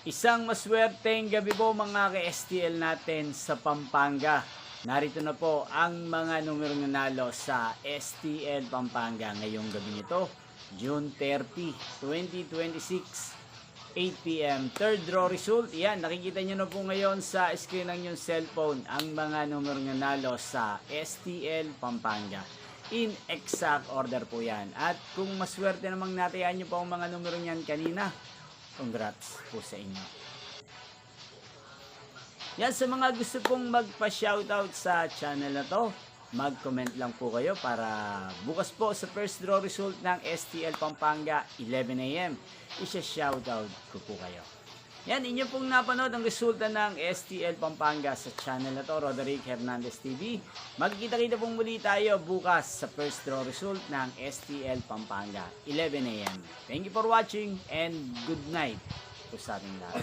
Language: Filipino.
Isang maswerteng gabi po mga ka-STL natin sa Pampanga. Narito na po ang mga numerong nanalo sa STL Pampanga ngayong gabi nito, June 30, 2026, 8 p.m. Third draw result. Yan, nakikita nyo na po ngayon sa screen ng yung cellphone ang mga numerong nanalo sa STL Pampanga. In exact order po yan. At kung maswerte namang natayaan nyo po ang mga numero niyan kanina, congrats po sa inyo. Yan, sa mga gusto pong magpa-shoutout sa channel na to, mag-comment lang po kayo para bukas po sa first draw result ng STL Pampanga 11 a.m. Isa-shoutout ko po kayo. Yan, inyo pong napanood ang resulta ng STL Pampanga sa channel na to, Roderick Hernandez TV. Magkita-kita pong muli tayo bukas sa first draw result ng STL Pampanga 11 a.m. Thank you for watching and good night po sa ating lahat.